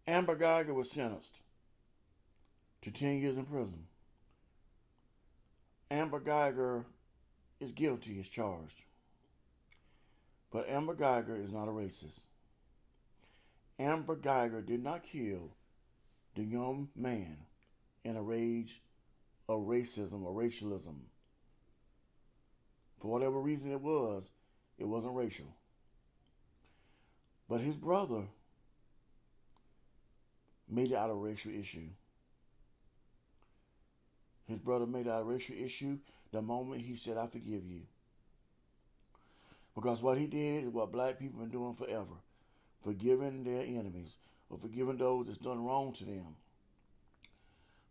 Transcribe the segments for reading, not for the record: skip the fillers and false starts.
Amber Geiger was sentenced to 10 years in prison. Amber Geiger is guilty, is charged. But Amber Geiger is not a racist. Amber Geiger did not kill the young man in a rage of racism or racialism. For whatever reason it wasn't racial. But his brother made it out of a racial issue. His brother made it out of a racial issue the moment he said, "I forgive you." Because what he did is what black people have been doing forever. Forgiving their enemies, or forgiving those that's done wrong to them.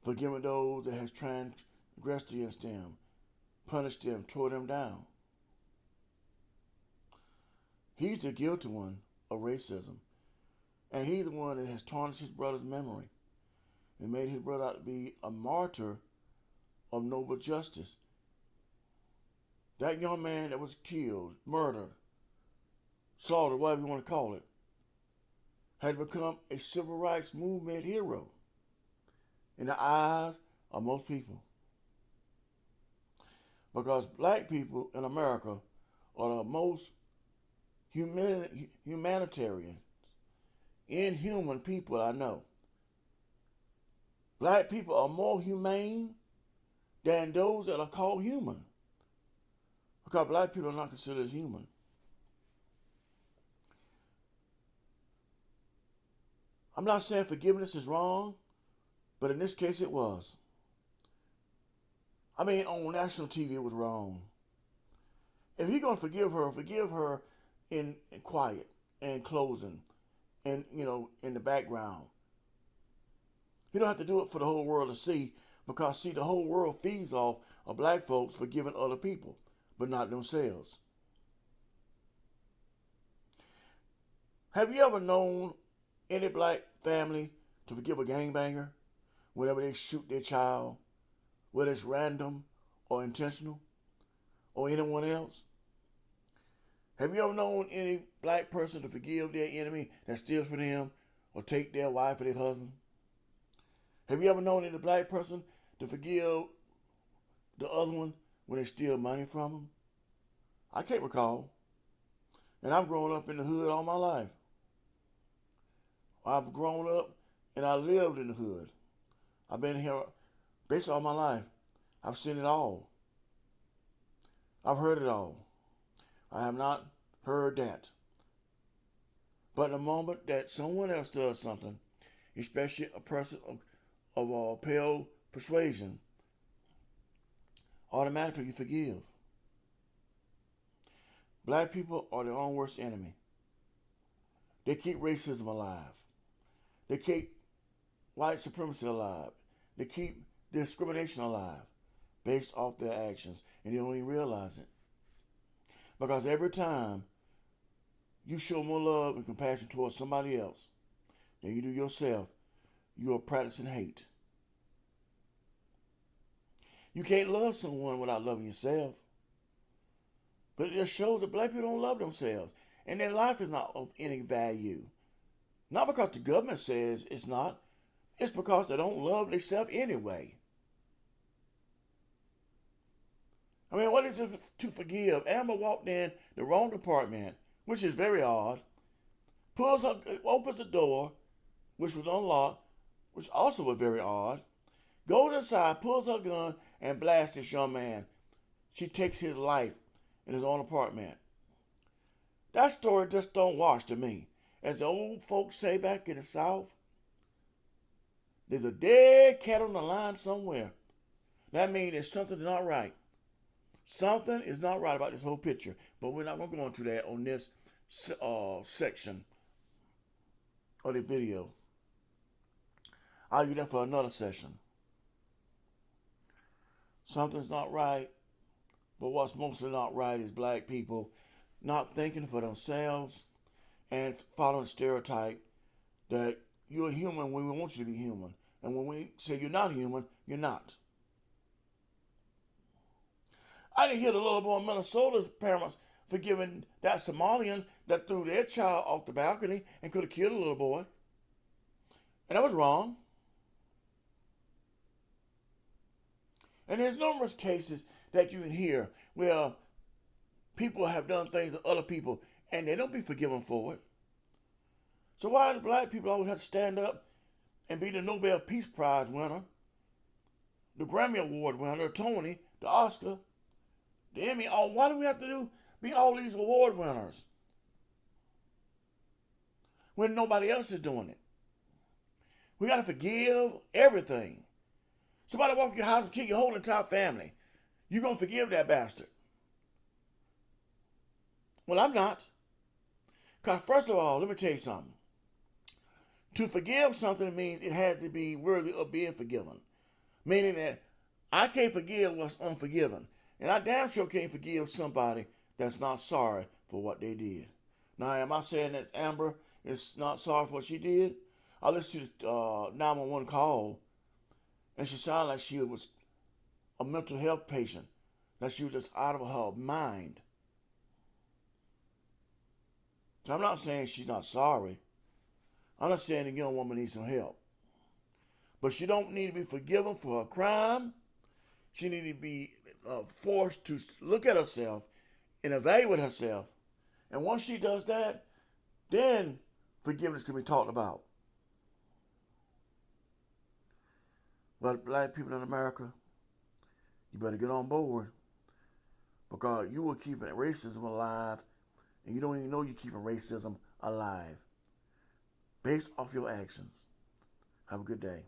Forgiving those that has transgressed against them, punished them, tore them down. He's the guilty one of racism. And he's the one that has tarnished his brother's memory and made his brother out to be a martyr of noble justice. That young man that was killed, murdered, slaughtered, whatever you want to call it, had become a civil rights movement hero in the eyes of most people. Because black people in America are the most humanitarian, inhuman people I know. Black people are more humane than those that are called human. Because black people are not considered as human. I'm not saying forgiveness is wrong, but in this case it was. I mean, on national TV it was wrong. If you're going to forgive her in quiet and closing and, in the background. You don't have to do it for the whole world to see, because, see, the whole world feeds off of black folks forgiving other people, but not themselves. Have you ever known any black family to forgive a gangbanger whenever they shoot their child, whether it's random or intentional, or anyone else? Have you ever known any black person to forgive their enemy that steals from them or take their wife or their husband? Have you ever known any black person to forgive the other one when they steal money from them? I can't recall. And I've grown up in the hood all my life. I've grown up and I lived in the hood. I've been here basically all my life. I've seen it all. I've heard it all. I have not heard that. But the moment that someone else does something, especially a person of a pale persuasion, automatically you forgive. Black people are their own worst enemy. They keep racism alive. They keep white supremacy alive. They keep discrimination alive based off their actions, and they don't even realize it. Because every time you show more love and compassion towards somebody else than you do yourself, you are practicing hate. You can't love someone without loving yourself. But it just shows that black people don't love themselves. And their life is not of any value. Not because the government says it's not. It's because they don't love themselves anyway. I mean, what is it to forgive? Amber walked in the wrong apartment, which is very odd. Opens the door, which was unlocked, which also was very odd. Goes inside, pulls her gun, and blasts this young man. She takes his life in his own apartment. That story just don't wash to me. As the old folks say back in the South, there's a dead cat on the line somewhere. That means there's something not right. Something is not right about this whole picture. But we're not going to go into that on this section of the video. I'll leave that for another session. Something's not right. But what's mostly not right is black people not thinking for themselves and following the stereotype that you're human when we want you to be human. And when we say you're not human, you're not. I didn't hear the little boy in Minnesota's parents forgiving that Somalian that threw their child off the balcony and could have killed the little boy. And that was wrong. And there's numerous cases that you can hear where people have done things to other people and they don't be forgiven for it. So why do black people always have to stand up and be the Nobel Peace Prize winner, the Grammy Award winner, the Tony, the Oscar, the Emmy? Oh, why do we have to be all these award winners when nobody else is doing it? We got to forgive everything. Somebody walk in your house and kill your whole entire family. You gonna forgive that bastard? Well, I'm not. Because first of all, let me tell you something. To forgive something means it has to be worthy of being forgiven. Meaning that I can't forgive what's unforgiven. And I damn sure can't forgive somebody that's not sorry for what they did. Now, am I saying that Amber is not sorry for what she did? I listened to the 911 call, and she sounded like she was a mental health patient, that she was just out of her mind. So I'm not saying she's not sorry. I'm not saying the young woman needs some help. But she don't need to be forgiven for her crime. She needs to be forced to look at herself and evaluate herself. And once she does that, then forgiveness can be talked about. But black people in America, you better get on board, because you are keeping racism alive, and you don't even know you're keeping racism alive based off your actions. Have a good day.